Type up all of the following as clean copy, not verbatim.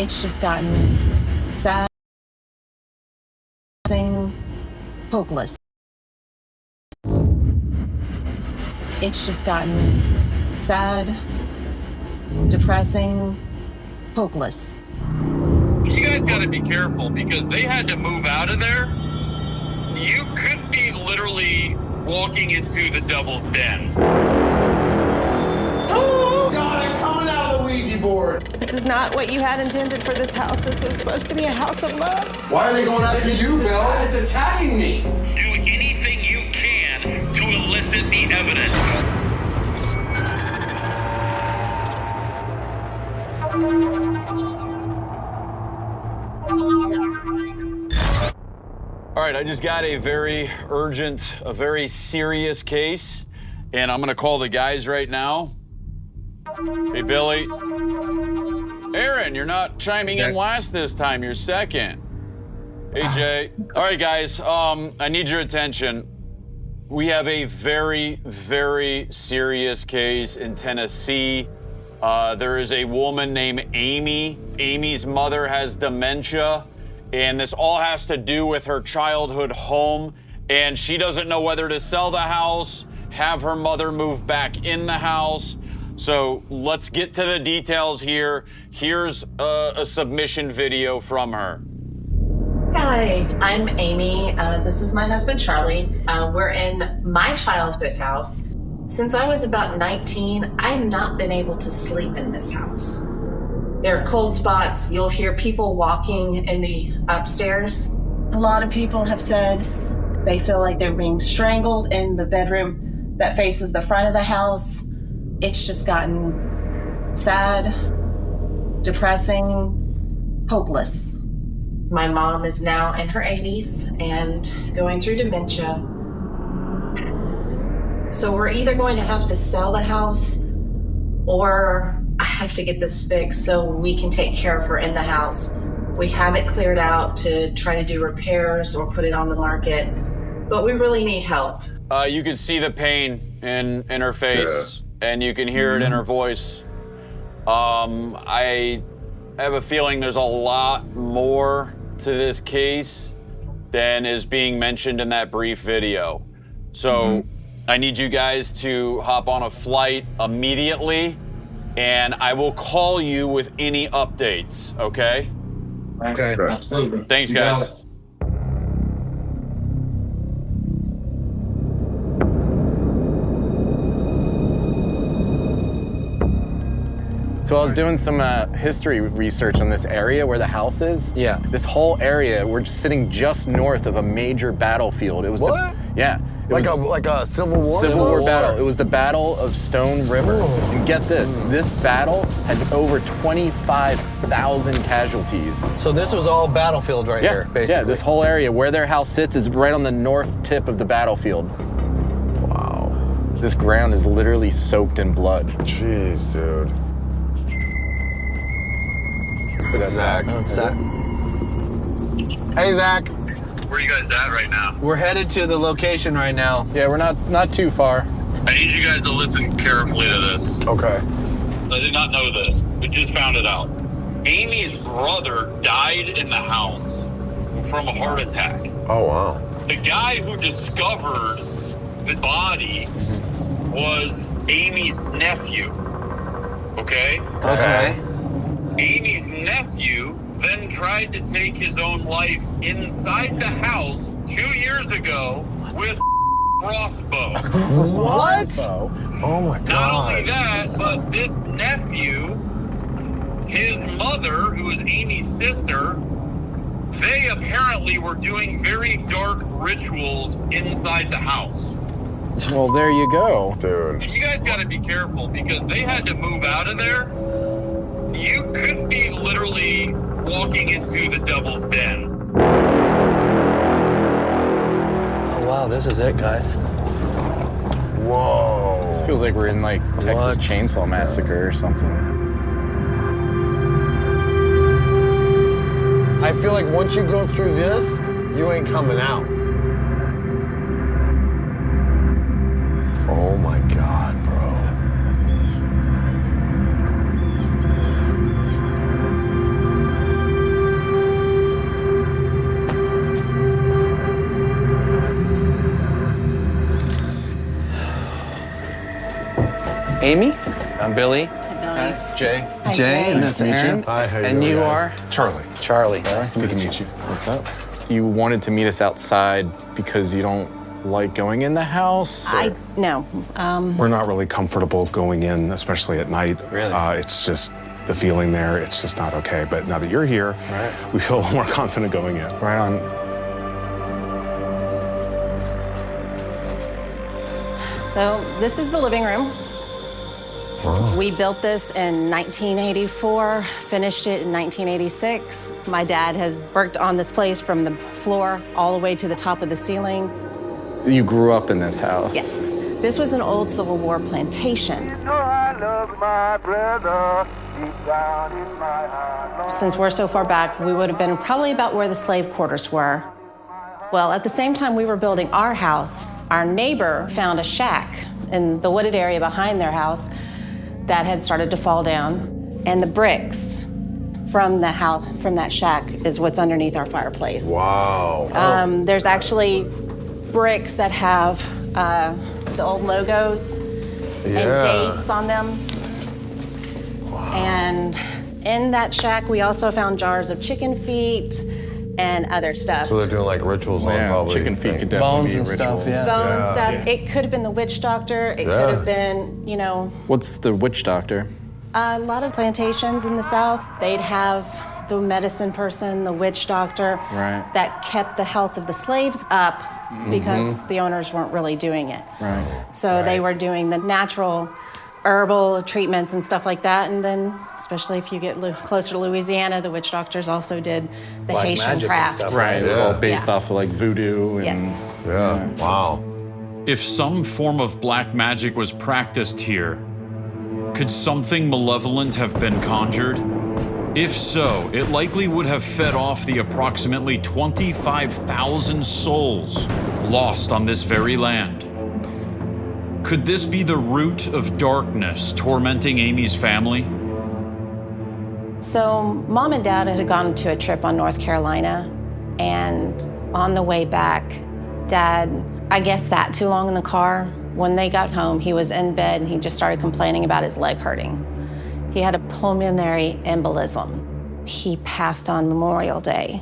It's just gotten sad, hopeless. It's just gotten sad, depressing, hopeless. You guys got to be careful because they had to move out of there. You could be literally walking into the devil's den. Oh, God, I'm coming out of the Ouija board. This is not what you had intended for this house. This was supposed to be a house of love. Why are they going after you, Bill? It's attacking me. Do anything you can to elicit the evidence. All right, I just got a very urgent, a very serious case, and I'm gonna call the guys right now. Hey, Billy. Aaron, you're not chiming in last this time, you're second. Hey, Jay. All right, guys, I need your attention. We have a very, very serious case in Tennessee. There is a woman named Amy. Amy's mother has dementia. And this all has to do with her childhood home. And she doesn't know whether to sell the house, have her mother move back in the house. So let's get to the details here. Here's a submission video from her. Hi, I'm Amy. This is my husband, Charlie. We're in my childhood house. Since I was about 19, I have not been able to sleep in this house. There are cold spots. You'll hear people walking in the upstairs. A lot of people have said they feel like they're being strangled in the bedroom that faces the front of the house. It's just gotten sad, depressing, hopeless. My mom is now in her 80s and going through dementia. So we're either going to have to sell the house or I have to get this fixed so we can take care of her in the house. We have it cleared out to try to do repairs or put it on the market, but we really need help. You can see the pain in her face, and you can hear it in her voice. I have a feeling there's a lot more to this case than is being mentioned in that brief video. So I need you guys to hop on a flight immediately, and I will call you with any updates, okay? Okay. Absolutely. Thanks, guys. So I was doing some history research on this area where the house is. Yeah. This whole area, we're just sitting just north of a major battlefield. It was What? Like a Civil War? Civil War battle. It was the Battle of Stone River. And get this, this battle had over 25,000 casualties. So this was all battlefield right here, basically. Yeah, this whole area where their house sits is right on the north tip of the battlefield. Wow. This ground is literally soaked in blood. Jeez, dude. That's Zach. Zach. Hey, Zach. Where are you guys at right now? We're headed to the location right now. Yeah, we're not too far. I need you guys to listen carefully to this. Okay. I did not know this. We just found it out. Amy's brother died in the house from a heart attack. Oh, wow. The guy who discovered the body was Amy's nephew. Okay? Okay. Amy's nephew then tried to take his own life inside the house 2 years ago with crossbow. What? Oh, my God. Not only that, but this nephew, his mother, who was Amy's sister, they apparently were doing very dark rituals inside the house. Well, there you go. Dude. You guys got to be careful because they had to move out of there. You could be literally walking into the devil's den. Oh, wow, this is it, guys. Whoa. This feels like we're in like Texas Chainsaw Massacre or something. I feel like once you go through this, you ain't coming out. Oh my God, bro. Amy. I'm Billy. Billy. Jay. Hi, Jay. And that's Aaron. Hi, how you And doing, you guys? are? Charlie. Charlie. Nice to meet you. What's up? You wanted to meet us outside because you don't like going in the house? or- No. We're not really comfortable going in, especially at night. Really? It's just the feeling there. It's just not okay. But now that you're here, Right. we feel a little more confident going in. Right on. So this is the living room. We built this in 1984, finished it in 1986. My dad has worked on this place from the floor all the way to the top of the ceiling. So you grew up in this house? Yes. This was an old Civil War plantation. Since we're so far back, we would have been probably about where the slave quarters were. Well, at the same time we were building our house, our neighbor found a shack in the wooded area behind their house that had started to fall down. And the bricks from the house, from that shack, is what's underneath our fireplace. Wow. There's actually bricks that have the old logos and dates on them. And in that shack, we also found jars of chicken feet and other stuff. So they're doing like rituals on Yeah, probably. chicken feet could definitely Bones be and rituals. stuff, yeah. Bone stuff. It could have been the witch doctor. It could have been, you know, What's the witch doctor? a lot of plantations in the South. They'd have the medicine person, the witch doctor, Right. that kept the health of the slaves up because the owners weren't really doing it. Right. So they were doing the natural herbal treatments and stuff like that. And then, especially if you get closer to Louisiana, the witch doctors also did the Black Haitian magic and craft. stuff. Right, it was all based Yeah. off of like voodoo and Yes. Yeah. Wow. If some form of black magic was practiced here, could something malevolent have been conjured? If so, it likely would have fed off the approximately 25,000 souls lost on this very land. Could this be the root of darkness tormenting Amy's family? So Mom and Dad had gone to a trip on North Carolina, and on the way back, Dad, I guess, sat too long in the car. When they got home, he was in bed and he just started complaining about his leg hurting. He had a pulmonary embolism. He passed on Memorial Day.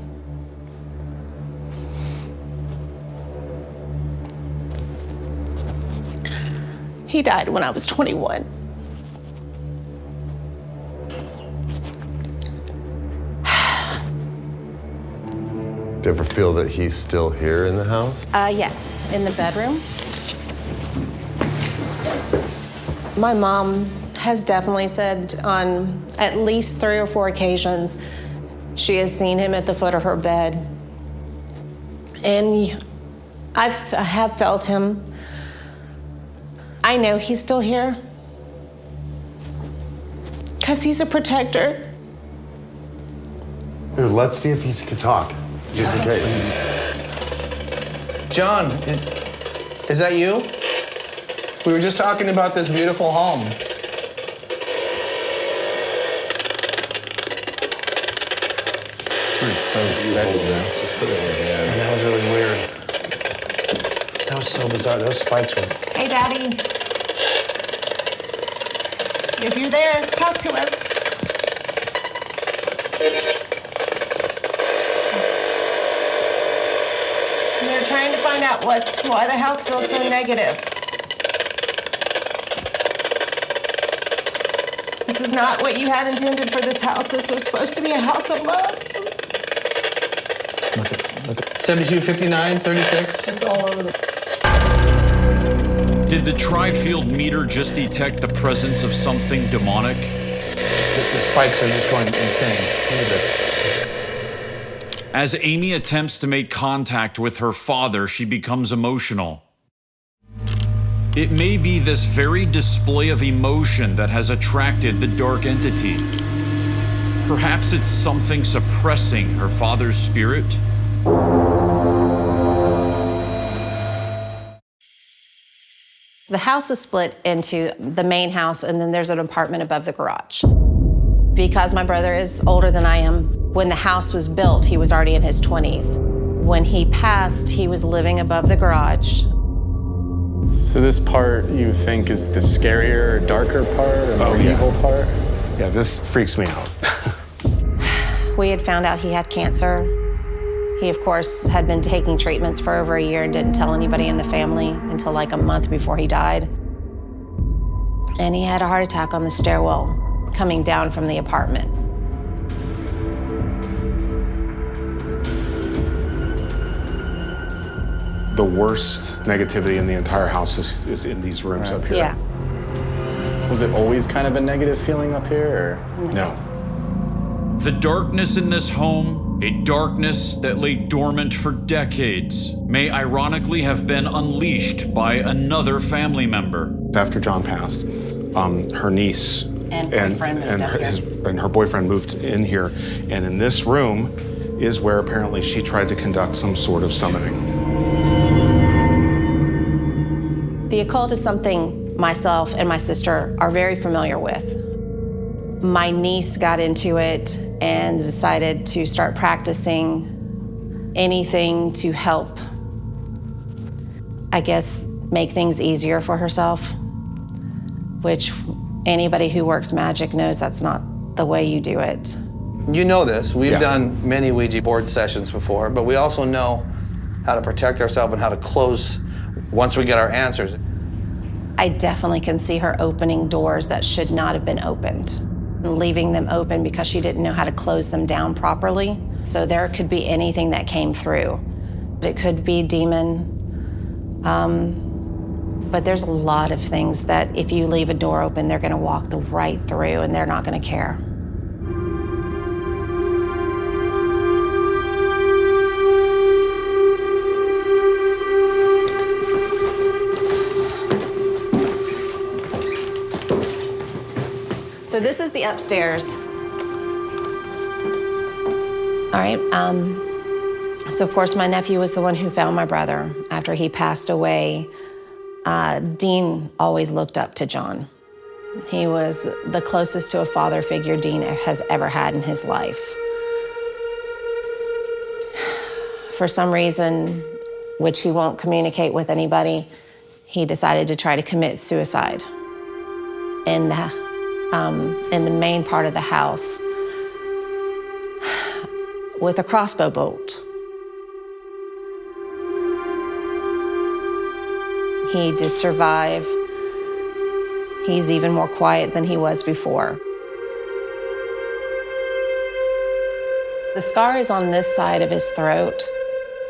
He died when I was 21. Do you ever feel that he's still here in the house? Yes, in the bedroom. My mom has definitely said on at least 3 or 4 occasions she has seen him at the foot of her bed. And I have felt him. I know he's still here because he's a protector. Here, let's see if he can talk. Just in case. John, is that you? We were just talking about this beautiful home. it's so steady. Just put it in. And that was really weird. That was so bizarre. Those spikes were. Hey, Daddy. If you're there, talk to us. They're trying to find out why the house feels so negative. This is not what you had intended for this house. This was supposed to be a house of love. Look at 72, 59, 36. It's all over the... Did the tri-field meter just detect the presence of something demonic? The spikes are just going insane. Look at this. As Amy attempts to make contact with her father, she becomes emotional. It may be this very display of emotion that has attracted the dark entity. Perhaps it's something suppressing her father's spirit. The house is split into the main house, and then there's an apartment above the garage. Because my brother is older than I am, when the house was built, he was already in his 20s. When he passed, he was living above the garage. So this part you think is the scarier, darker part, or more evil part? Yeah, this freaks me out. We had found out he had cancer. He, of course, had been taking treatments for over a year and didn't tell anybody in the family until like a month before he died. And he had a heart attack on the stairwell coming down from the apartment. The worst negativity in the entire house is in these rooms up here. Yeah. Was it always kind of a negative feeling up here, or? No. The darkness in this home, a darkness that lay dormant for decades, may ironically have been unleashed by another family member. After John passed, her niece And her boyfriend moved in here, and in this room is where apparently she tried to conduct some sort of summoning. The occult is something myself and my sister are very familiar with. My niece got into it and decided to start practicing anything to help, I guess, make things easier for herself, which anybody who works magic knows that's not the way you do it. You know this. We've done many Ouija board sessions before, but we also know how to protect ourselves and how to close once we get our answers. I definitely can see her opening doors that should not have been opened, and leaving them open because she didn't know how to close them down properly. So there could be anything that came through. It could be demon, but there's a lot of things that if you leave a door open, they're gonna walk right through and they're not gonna care. So this is the upstairs. All right, so of course my nephew was the one who found my brother. After he passed away, Dean always looked up to John. He was the closest to a father figure Dean has ever had in his life. For some reason, which he won't communicate with anybody, he decided to try to commit suicide in the main part of the house with a crossbow bolt. He did survive. He's even more quiet than he was before. The scar is on this side of his throat.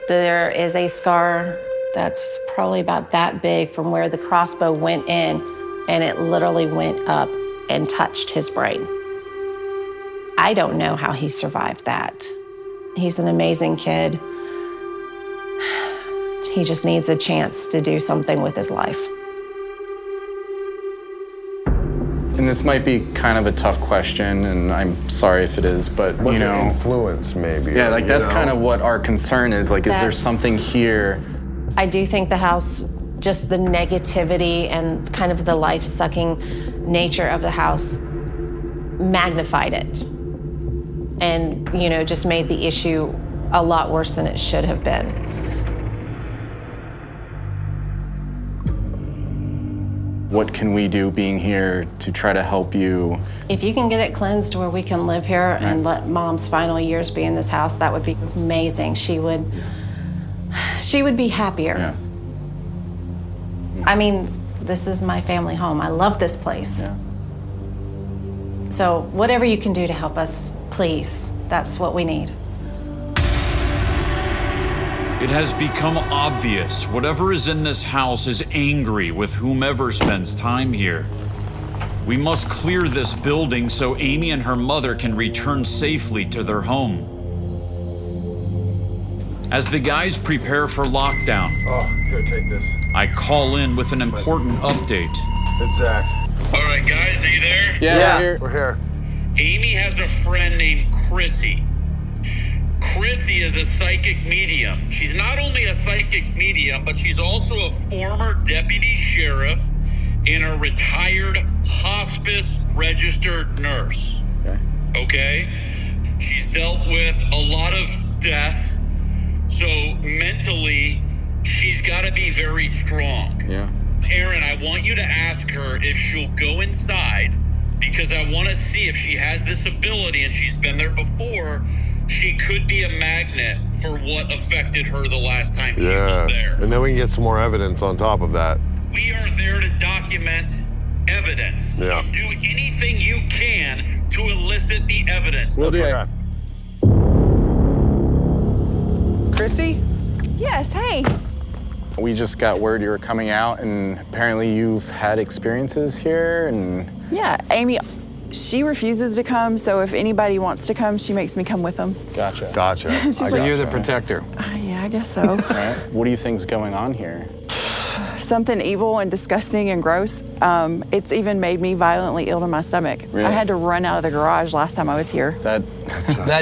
There is a scar that's probably about that big from where the crossbow went in, and it literally went up and touched his brain. I don't know how he survived that. He's an amazing kid. He just needs a chance to do something with his life. And this might be kind of a tough question, and I'm sorry if it is, but What's the influence, maybe? Yeah, like that's kind of what our concern is. Like, is there something here? I do think the house, just the negativity and kind of the life-sucking nature of the house magnified it. And, you know, just made the issue a lot worse than it should have been. What can we do being here to try to help you? If you can get it cleansed where we can live here and let Mom's final years be in this house, that would be amazing. She would be happier. Yeah. I mean, this is my family home. I love this place. Yeah. So whatever you can do to help us, please, that's what we need. It has become obvious whatever is in this house is angry with whomever spends time here. We must clear this building so Amy and her mother can return safely to their home. As the guys prepare for lockdown, Here, take this. I call in with an important update. It's Zach. All right, guys, are you there? Yeah. We're here. Amy has a friend named Chrissy. Chrissy is a psychic medium. She's not only a psychic medium, but she's also a former deputy sheriff and a retired hospice registered nurse. Okay? She's dealt with a lot of death, so mentally, she's got to be very strong. Yeah. Aaron, I want you to ask her if she'll go inside, because I want to see if she has this ability, and she's been there before. She could be a magnet for what affected her the last time she was there. And then we can get some more evidence on top of that. We are there to document evidence. Yeah. So do anything you can to elicit the evidence. We'll do Okay. Chrissy? Yes, hey. We just got word you were coming out, and apparently you've had experiences here, and... Yeah, Amy, she refuses to come, so if anybody wants to come, she makes me come with them. Gotcha. Gotcha. So you're the protector. Yeah, I guess so. All right. What do you think's going on here? Something evil and disgusting and gross. It's even made me violently ill to my stomach. Really? I had to run out of the garage last time I was here. That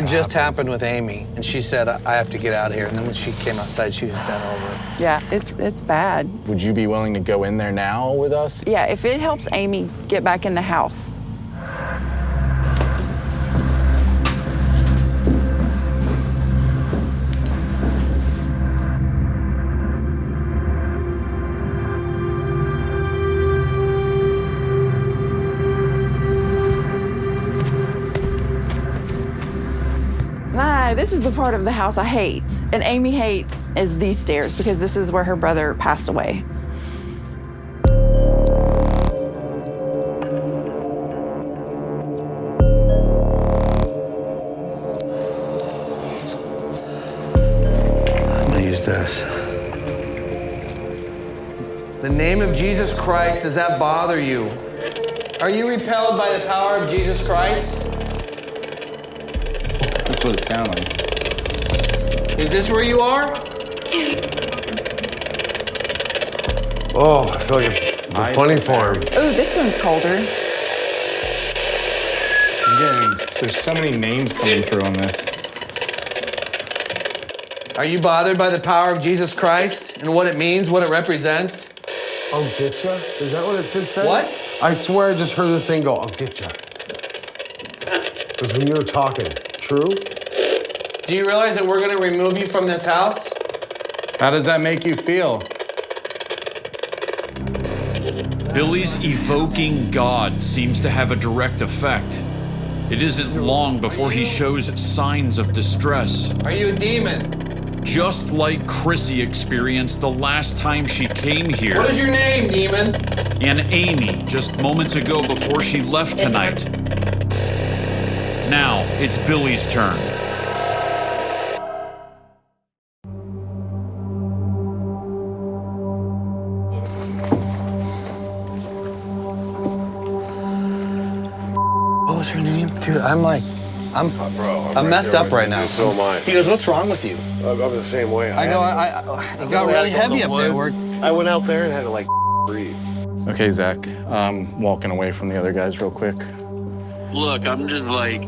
just happened with Amy, and she said, I have to get out of here. And then when she came outside, she was bent over. Yeah, it's bad. Would you be willing to go in there now with us? Yeah, if it helps Amy get back in the house. This is the part of the house I hate, and Amy hates, is these stairs, because this is where her brother passed away. I'm gonna use this. The name of Jesus Christ, does that bother you? Are you repelled by the power of Jesus Christ? That's what it sounded like. Is this where you are? Oh, I feel like the funny farm. Ooh, this one's colder. There's so many names coming through on this. Are you bothered by the power of Jesus Christ and what it means, what it represents? I'll get ya? Is that what it says? What? I swear I just heard the thing go, I'll get ya. Because when you were talking, true? Do you realize that we're gonna remove you from this house? How does that make you feel? Billy's evoking God seems to have a direct effect. It isn't long before he shows signs of distress. Are you a demon? Just like Chrissy experienced the last time she came here. What is your name, demon? And Amy, just moments ago before she left tonight. Now, it's Billy's turn. What was her name? Dude, I'm I'm messed up right now. So am I. He goes, what's wrong with you? I'm the same way. I go, it got really heavy up there. I went out there and had to like breathe. Okay, Zach, walking away from the other guys real quick. Look, I'm just like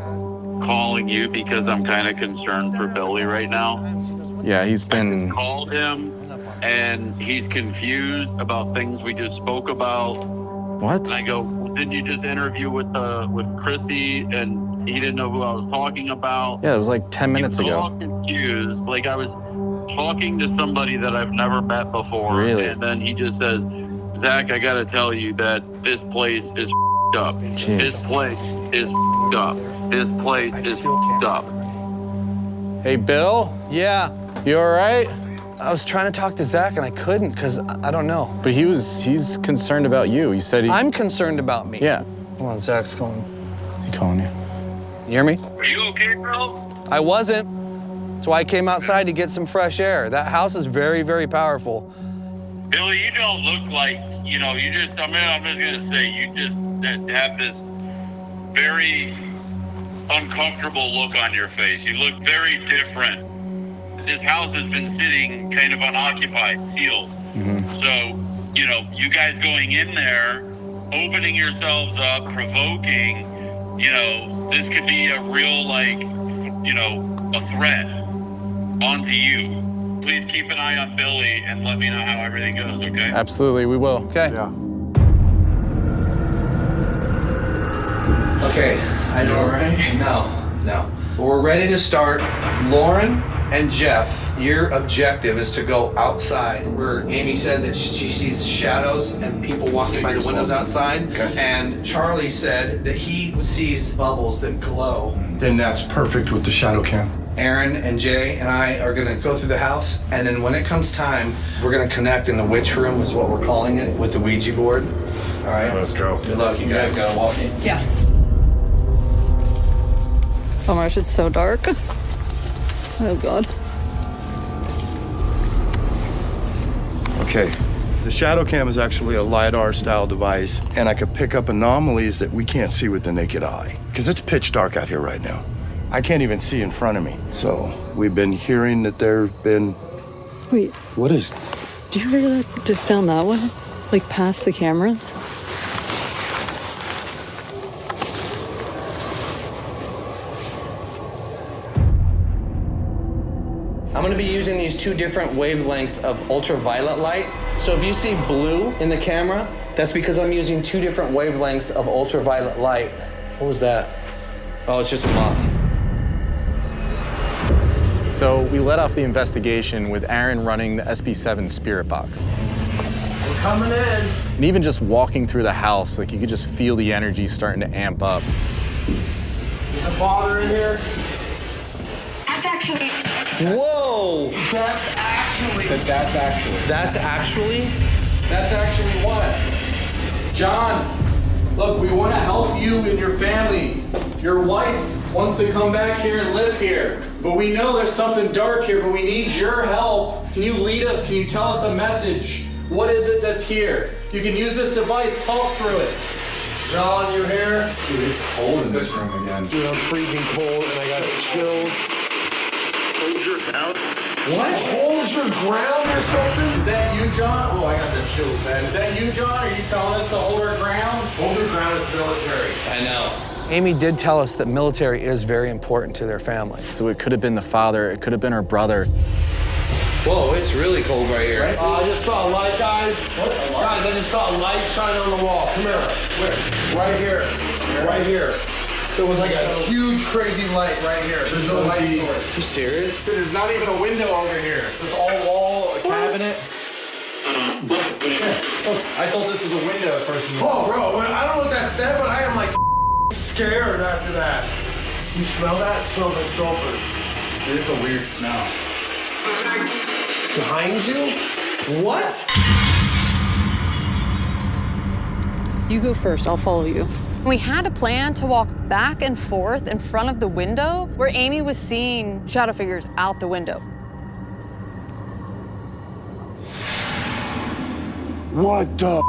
calling you because I'm kind of concerned for Billy right now. Yeah, he's I been... just called him, and he's confused about things we just spoke about. What? And I go, didn't you just interview with Chrissy, and he didn't know who I was talking about? Yeah, it was like 10 minutes He was ago. all confused. Like I was talking to somebody that I've never met before. Really? And then he just says, Zach, I gotta tell you that this place is up. Jeez. This place is up. This place is up. Hey, Bill, Yeah, you all right? I was trying to talk to Zach and I couldn't because I don't know. But he's concerned about you. He said he... I'm concerned about me. Yeah. Hold on, Zach's calling. Is he calling you? You hear me? Are you okay, bro? I wasn't. That's why I came outside to get some fresh air. That house is very, very powerful. Billy, you don't look like, you know, you just, I'm just gonna say, you just have this very uncomfortable look on your face. You look very different. This house has been sitting kind of unoccupied, sealed. So, you know, you guys going in there, opening yourselves up, provoking, you know, this could be a real, like, you know, a threat onto you. Please keep an eye on Billy and let me know how everything goes, okay? Absolutely, we will. Okay. Yeah. Okay, I know. all right? No. But we're ready to start. Lauren and Jeff Your objective is to go outside, where Amy said that she sees shadows and people walking by the windows outside. Okay. And Charlie said that he sees bubbles that glow. Then that's perfect with the shadow cam. Aaron and Jay and I are gonna go through the house, and then when it comes time, we're gonna connect in the witch room, is what we're calling it, with the Ouija board. All right? Let's go. Good luck, you guys. Gotta walk in. Yeah. Oh my gosh, it's so dark. Oh God. Okay. The shadow cam is actually a LiDAR style device, and I could pick up anomalies that we can't see with the naked eye. Because it's pitch dark out here right now. I can't even see in front of me. So we've been hearing that there have been... Wait, What is... do you hear that just down that way? Like past the cameras? I'm gonna be using these 2 different wavelengths of ultraviolet light. So if you see blue in the camera, that's because I'm using 2 different wavelengths of ultraviolet light. What was that? Oh, it's just a moth. So we let off the investigation with Aaron running the SB7 spirit box. We're coming in. And even just walking through the house, like you could just feel the energy starting to amp up. Is a father in here? That's actually... Whoa! That's actually... That's actually. That's actually? That's actually what? John, look, we want to help you and your family. Your wife wants to come back here and live here. But we know there's something dark here, but we need your help. Can you lead us? Can you tell us a message? What is it that's here? You can use this device, talk through it. John, you here? Dude, it's cold in this room again. Dude, I'm freezing cold and I got chills. Hold your ground. What? Hold your ground or something? Is that you, John? Oh, I got the chills, man. Is that you, John? Are you telling us to hold our ground? Hold your ground is military. I know. Amy did tell us that military is very important to their family. So it could have been the father, it could have been her brother. Whoa, it's really cold right here. I just saw a light, guys. What? Guys, I just saw a light shine on the wall. Come here. Where? Right here. Right here. There was like a huge, crazy light right here. There's no light source. You serious? Dude, there's not even a window over here. This all wall, a cabinet. I thought this was a window at first. Oh, bro, I don't know what that said, but I am like scared after that. You smell that? It smells like sulfur. It is a weird smell. Behind you? What? You go first, I'll follow you. We had a plan to walk back and forth in front of the window where Amy was seeing shadow figures out the window. What the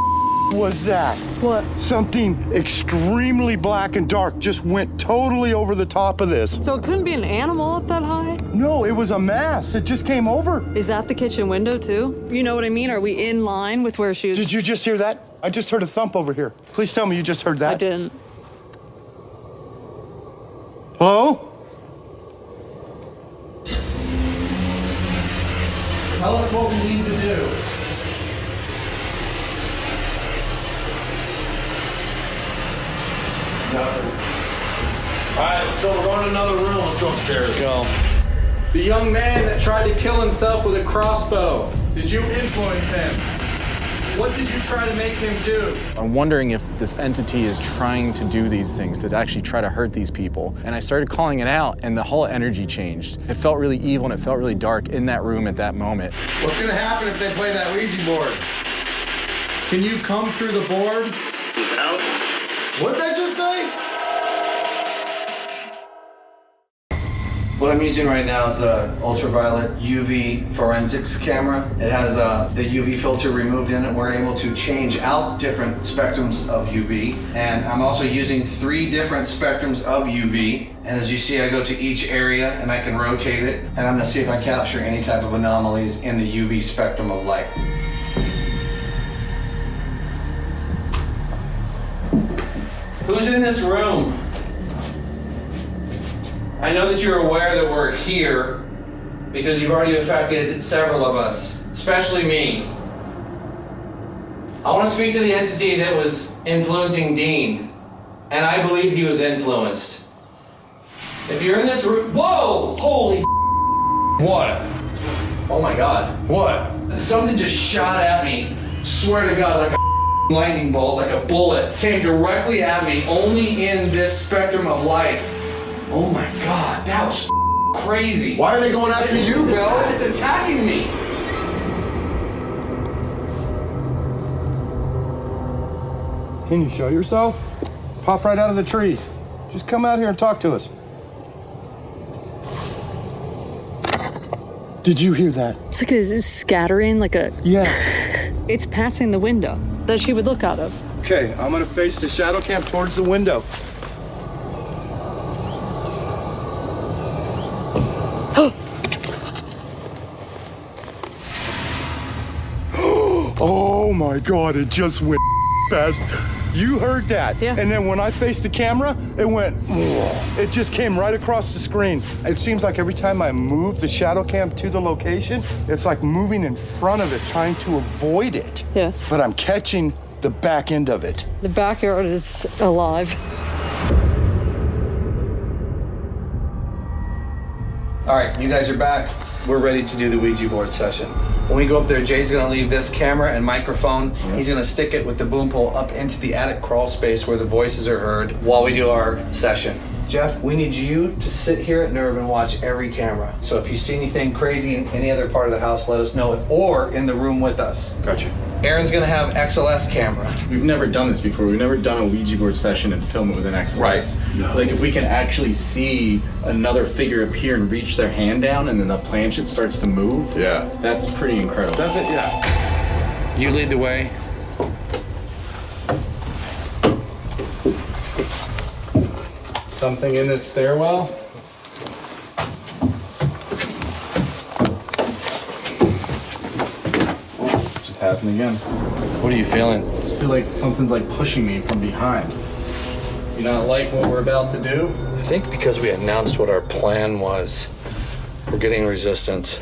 was that? What? Something extremely black and dark just went totally over the top of this. So it couldn't be an animal up that high? No, it was a mass. It just came over. Is that the kitchen window too? You know what I mean? Are we in line with where she was? Did you just hear that? I just heard a thump over here. Please tell me you just heard that. I didn't. Hello? Tell us what we need to do. Nothing. All right, let's go. We're going to another room. Let's go upstairs. Go. The young man that tried to kill himself with a crossbow. Did you influence him? What did you try to make him do? I'm wondering if this entity is trying to do these things, to actually try to hurt these people. And I started calling it out, and the whole energy changed. It felt really evil, and it felt really dark in that room at that moment. What's going to happen if they play that Ouija board? Can you come through the board? What did I just say? What I'm using right now is the ultraviolet UV forensics camera. It has the UV filter removed in it. We're able to change out different spectrums of UV. And I'm also using 3 different spectrums of UV. And as you see, I go to each area and I can rotate it. And I'm gonna see if I capture any type of anomalies in the UV spectrum of light. Who's in this room? I know that you're aware that we're here because you've already affected several of us, especially me. I want to speak to the entity that was influencing Dean, and I believe he was influenced. If you're in this room, whoa, holy What? Oh my God. What? Something just shot at me. Swear to God, like a lightning bolt, like a bullet, came directly at me, only in this spectrum of light. Oh my God, that was crazy. Why are they going after you, Bill? It's attacking me. Can you show yourself? Pop right out of the trees. Just come out here and talk to us. Did you hear that? It's like a scattering, like a... Yeah. It's passing the window that she would look out of. Okay, I'm gonna face the shadow cam towards the window. Oh my God, it just went past. You heard that. Yeah. And then when I faced the camera, it went, it just came right across the screen. It seems like every time I move the shadow cam to the location, it's like moving in front of it, trying to avoid it. Yeah. But I'm catching the back end of it. The backyard is alive. All right, you guys are back. We're ready to do the Ouija board session. When we go up there, Jay's gonna leave this camera and microphone. He's gonna stick it with the boom pole up into the attic crawl space where the voices are heard while we do our session. Jeff, we need you to sit here at Nerve and watch every camera. So if you see anything crazy in any other part of the house, let us know it, or in the room with us. Gotcha. Aaron's gonna have XLS camera. We've never done this before. We've never done a Ouija board session and film it with an XLS. Right. No. Like if we can actually see another figure appear and reach their hand down and then the planchette starts to move. Yeah. That's pretty incredible. That's it, yeah. You lead the way. Something in this stairwell. Just happened again. What are you feeling? I just feel like something's like pushing me from behind. You not like what we're about to do? I think because we announced what our plan was, we're getting resistance.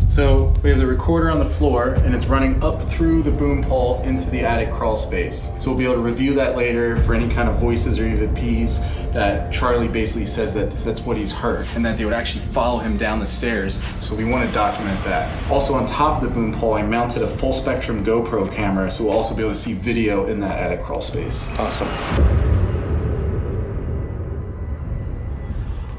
So we have the recorder on the floor and it's running up through the boom pole into the attic crawl space. So we'll be able to review that later for any kind of voices or EVPs that Charlie basically says that that's what he's heard and that they would actually follow him down the stairs. So we want to document that. Also on top of the boom pole, I mounted a full spectrum GoPro camera so we'll also be able to see video in that attic crawl space. Awesome.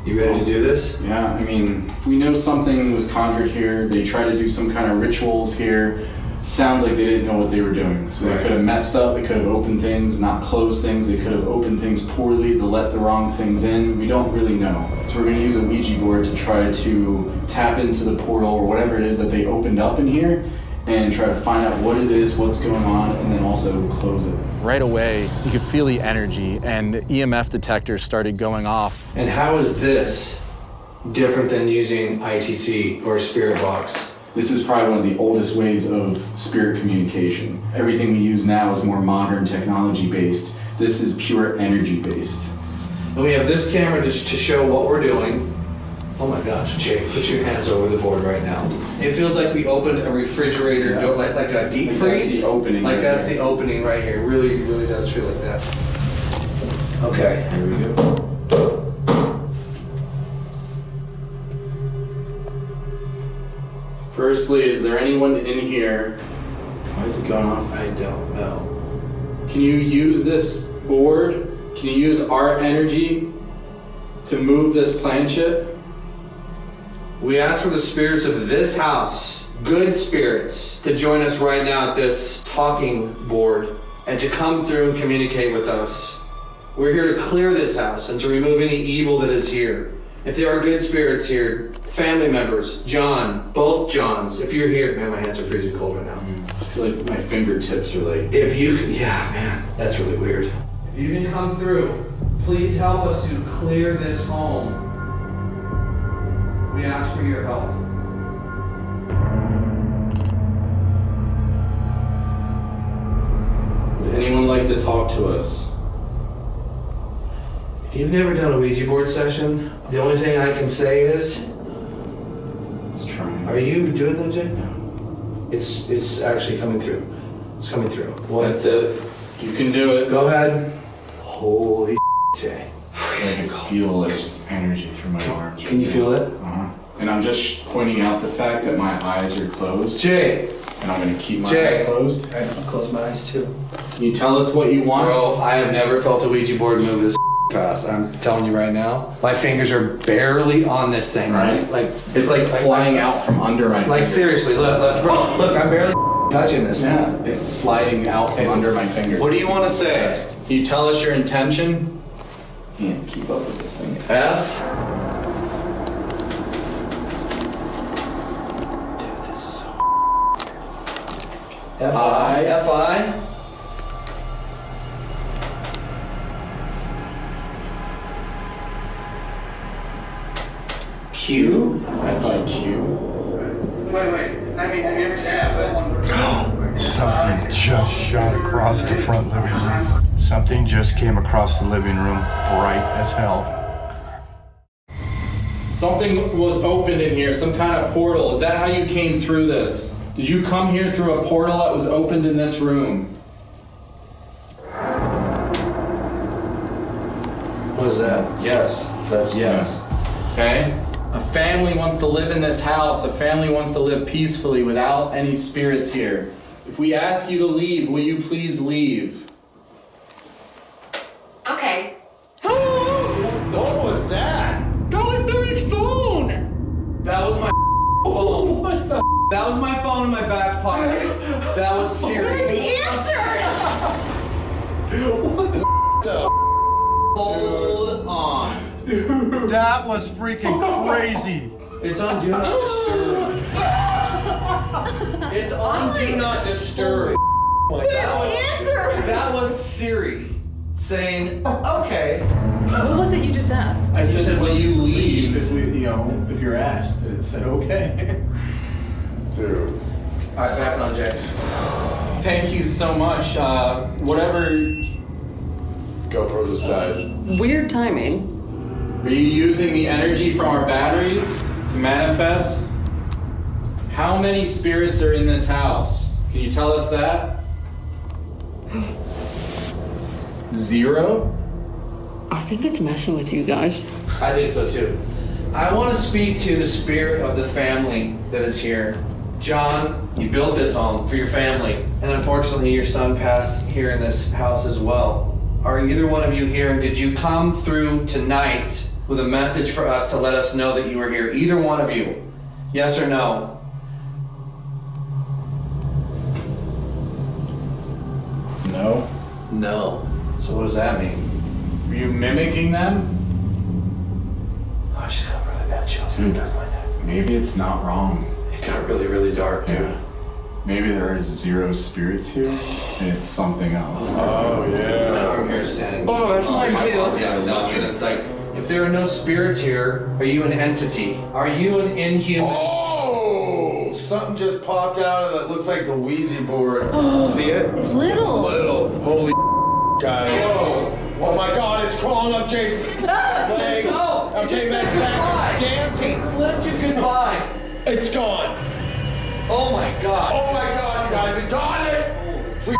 You ready to do this? Yeah, I mean, we know something was conjured here. They tried to do some kind of rituals here. It sounds like they didn't know what they were doing. So they could have messed up, they could have opened things, not closed things, they could have opened things poorly to let the wrong things in. We don't really know. So we're gonna use a Ouija board to try to tap into the portal or whatever it is that they opened up in here and try to find out what it is, what's going on, and then also close it. Right away, you could feel the energy and the EMF detectors started going off. And how is this different than using ITC or Spirit Box? This is probably one of the oldest ways of spirit communication. Everything we use now is more modern technology based. This is pure energy based. And we have this camera to show what we're doing. Oh my gosh, Jay, put your hands over the board right now. It feels like we opened a refrigerator door, like a deep freeze. That's the opening. Like right that's there. the opening right here. Really, really does feel like that. Okay. Here we go. Firstly, is there anyone in here? Why is it going off? I don't know. Can you use this board? Can you use our energy to move this planchette? We ask for the spirits of this house, good spirits, to join us right now at this talking board and to come through and communicate with us. We're here to clear this house and to remove any evil that is here. If there are good spirits here, family members, John, both Johns, if you're here, man, my hands are freezing cold right now. I feel like my fingertips are like... If you can, yeah, man, that's really weird. If you can come through, please help us to clear this home. We ask for your help. Would anyone like to talk to us? If you've never done a Ouija board session, the only thing I can say is... Let's try. Are you doing that, Jay? No. It's actually coming through. It's coming through. That's it. You can do it. Go ahead. Holy Jay. I can feel like just energy through my arms. Can you feel it? And I'm just pointing out the fact that my eyes are closed. Jay! And I'm gonna keep my eyes closed. Alright, I'll close my eyes too. Can you tell us what you want? Bro, I have never felt a Ouija board move this fast. I'm telling you right now. My fingers are barely on this thing, right? Like it's like flying out from under my fingers. Like seriously, look, look, I'm barely touching this thing. Yeah, it's sliding out from under my fingers. What do you want to say? Can you tell us your intention? Can't keep up with this thing. F. F-I. F-I. Q. F-I-Q. Wait. I mean, have you ever seen that? Something just shot across the front living room. Something just came across the living room, bright as hell. Something was opened in here, some kind of portal. Is that how you came through this? Did you come here through a portal that was opened in this room? What is that? Yes, that's yes. Okay. A family wants to live in this house. A family wants to live peacefully without any spirits here. If we ask you to leave, will you please leave? Okay. What was that? That was Billy's phone! That was my phone. What the? That was my phone in my back pocket. That was Siri. Answer! What the? Hold on. Dude. That was freaking crazy. It's on Do Not Disturb. It's on Do Not Disturb. That was Siri saying, okay. What was it you just asked? I said, will you leave if if you're asked? And it said, okay. Dude. All right, back on, Jay. Thank you so much. Whatever. GoPro just died. Weird timing. Are you using the energy from our batteries to manifest? How many spirits are in this house? Can you tell us that? 0? I think it's messing with you guys. I think so too. I want to speak to the spirit of the family that is here. John, you built this home for your family, and unfortunately your son passed here in this house as well. Are either one of you here, and did you come through tonight with a message for us to let us know that you were here? Either one of you. Yes or no? No. No. So what does that mean? Were you mimicking them? Oh, I just got really bad chills in the back of my neck. Maybe it's not wrong. It got really, really dark, dude. Yeah. Maybe there are 0 spirits here, and it's something else. Oh, yeah. I'm here standing. Oh, that's mine too. Yeah, no, and it's like, if there are no spirits here, are you an entity? Are you an inhuman? Oh! Something just popped out of that looks like the Ouija board. See it? It's little. It's little. Holy guys. Whoa. Oh my god, it's crawling up Jason. Leg. Oh, Okay, that's back. Dancing. He slipped you goodbye. It's gone. Oh my god. Oh my god, you guys, we got it! We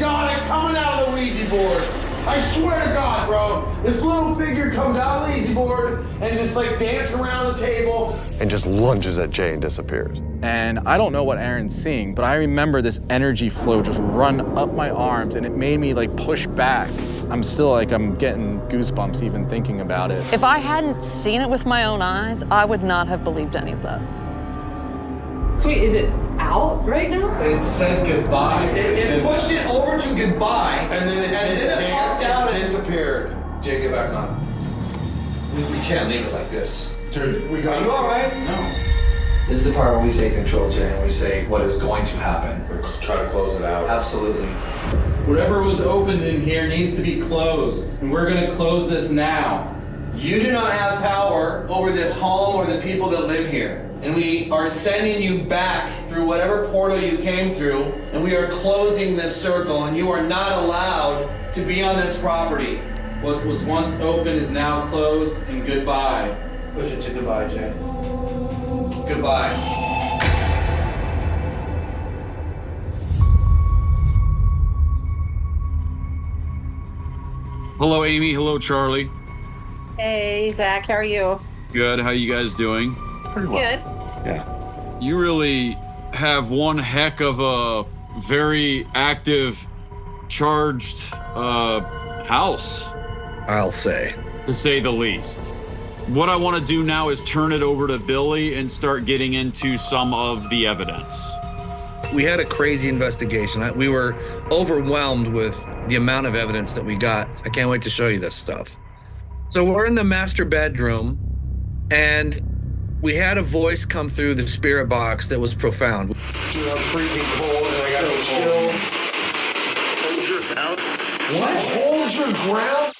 got it coming out of the Ouija board. I swear to God, bro. This little figure comes out of the Ouija board and just like dances around the table. And just lunges at Jay and disappears. And I don't know what Aaron's seeing, but I remember this energy flow just run up my arms, and it made me like push back. I'm still I'm getting goosebumps even thinking about it. If I hadn't seen it with my own eyes, I would not have believed any of that. So wait, is it out right now? It said goodbye. It pushed it over to goodbye, And then it popped out and disappeared. Jay, get back on. We can't leave it like this. Dude, we got Are you alright? No. This is the part where we take control, Jay, and we say what is going to happen. We're trying to close it out. Absolutely. Whatever was opened in here needs to be closed, and we're gonna close this now. You do not have power over this home or the people that live here. And we are sending you back through whatever portal you came through, and we are closing this circle, and you are not allowed to be on this property. What was once open is now closed, and goodbye. Push it to goodbye, Jay. Goodbye. Hello, Amy. Hello, Charlie. Hey, Zach, how are you? Good. How you guys doing? Pretty well. Good. Yeah. You really have one heck of a very active, charged house, I'll say. to say the least. What I want to do now is turn it over to Billy and start getting into some of the evidence. We had a crazy investigation. We were overwhelmed with the amount of evidence that we got. I can't wait to show you this stuff. So we're in the master bedroom, and we had a voice come through the spirit box that was profound. I'm freezing cold and I got a chill. Hold your mouth. What? Hold your ground?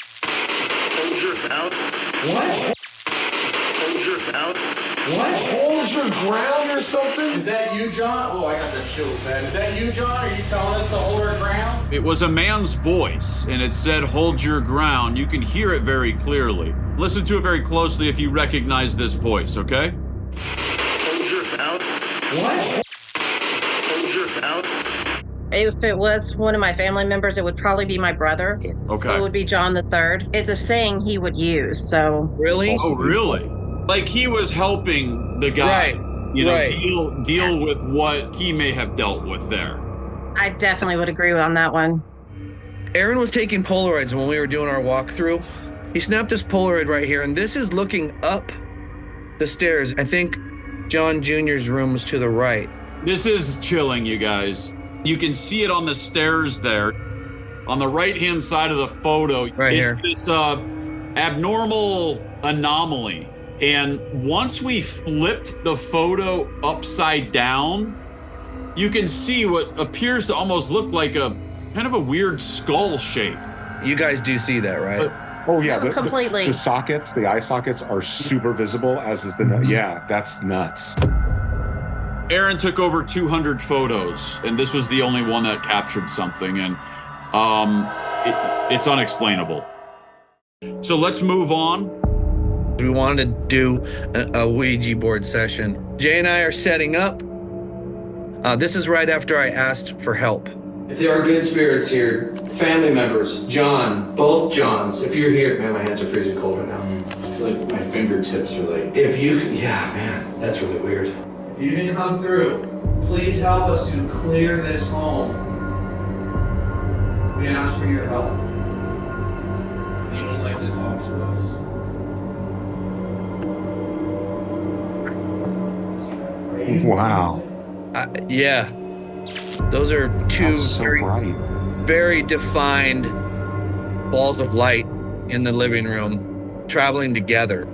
Hold your mouth. What? Hold your mouth. What? Hold your ground or something? Is that you, John? Oh, I got the chills, man. Is that you, John? Are you telling us to hold our ground? It was a man's voice, and it said, "Hold your ground." You can hear it very clearly. Listen to it very closely if you recognize this voice, okay? Hold your mouth. What? Hold your mouth. If it was one of my family members, it would probably be my brother. Okay. So it would be John the Third. It's a saying he would use, so. Really? Oh, really? Like he was helping the guy, deal with what he may have dealt with there. I definitely would agree on that one. Aaron was taking Polaroids when we were doing our walkthrough. He snapped this Polaroid right here, and this is looking up the stairs. I think John Jr.'s room was to the right. This is chilling, you guys. You can see it on the stairs there. On the right-hand side of the photo, right it's here. This abnormal anomaly. And once we flipped the photo upside down, you can see what appears to almost look like a kind of a weird skull shape. You guys do see that, right? Oh yeah, Completely. The sockets, the eye sockets are super visible, as is the yeah, that's nuts. Aaron took over 200 photos, and this was the only one that captured something, and it's unexplainable. So let's move on. We wanted to do a Ouija board session. Jay and I are setting up. This is right after I asked for help. If there are good spirits here, family members, John, both Johns, if you're here, man, my hands are freezing cold right now. I feel like my fingertips are like... If you, yeah, man, that's really weird. If you can come through, please help us to clear this home. We ask for your help. Anyone like this home to us? Wow. Yeah. Those are two So bright. very defined balls of light in the living room traveling together.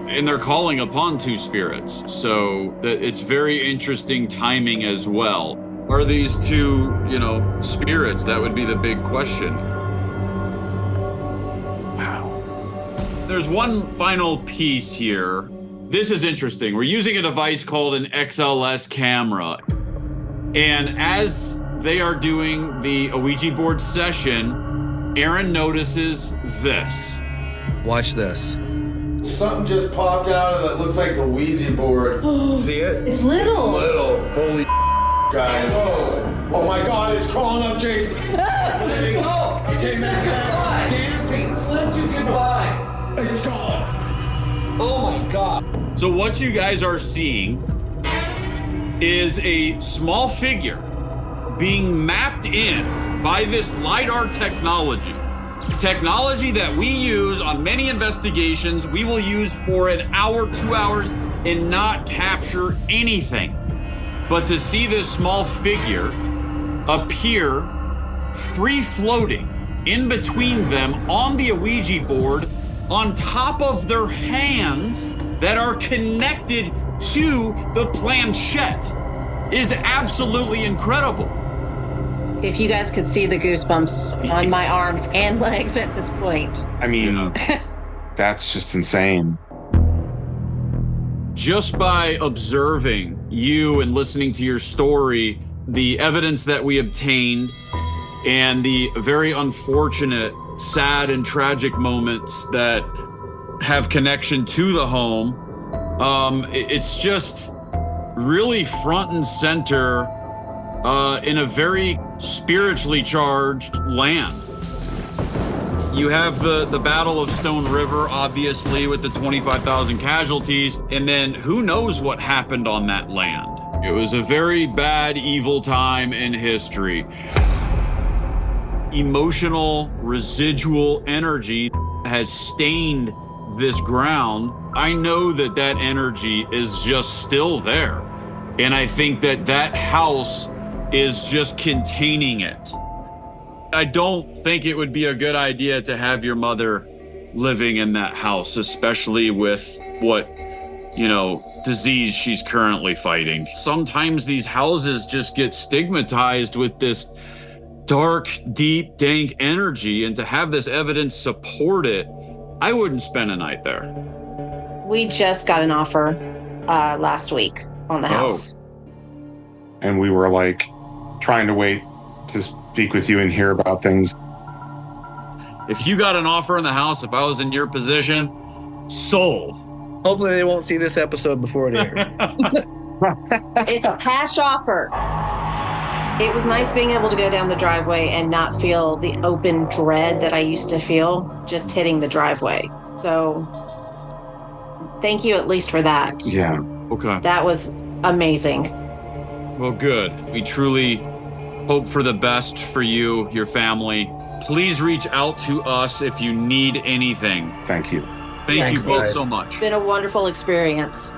And they're calling upon two spirits, so that it's very interesting timing as well. Are these two, spirits? That would be the big question. Wow. There's one final piece here. This is interesting. We're using a device called an XLS camera. And as they are doing the Ouija board session, Aaron notices this. Watch this. Something just popped out of that looks like the Ouija board. See it? It's little. It's little. Holy guys. Oh my God, it's crawling up Jason. Oh, it just says goodbye. It slipped you goodbye. It's gone. Oh my God. So what you guys are seeing is a small figure being mapped in by this LiDAR technology. Technology that we use on many investigations, we will use for an hour, 2 hours, and not capture anything. But to see this small figure appear free-floating in between them on the Ouija board, on top of their hands that are connected to the planchette, is absolutely incredible. If you guys could see the goosebumps on my arms and legs at this point. I mean, that's just insane. Just by observing you and listening to your story, the evidence that we obtained, and the very unfortunate, sad, and tragic moments that have connection to the home, it's just really front and center in a very spiritually charged land. You have the Battle of Stone River, obviously, with the 25,000 casualties, and then who knows what happened on that land. It was a very bad, evil time in history. Emotional, residual energy has stained this ground. I know that that energy is just still there. And I think that that house is just containing it. I don't think it would be a good idea to have your mother living in that house, especially with what, disease she's currently fighting. Sometimes these houses just get stigmatized with this dark, deep, dank energy, and to have this evidence support it, I wouldn't spend a night there. We just got an offer last week on the house. And we were like trying to wait to speak with you and hear about things. If you got an offer on the house, if I was in your position, sold. Hopefully they won't see this episode before it airs. It's a cash offer. It was nice being able to go down the driveway and not feel the open dread that I used to feel just hitting the driveway. So thank you at least for that. Yeah. Okay. That was amazing. Well, good. We truly hope for the best for you, your family. Please reach out to us if you need anything. Thank you. Thank Thanks, you both guys. so much. It's been a wonderful experience.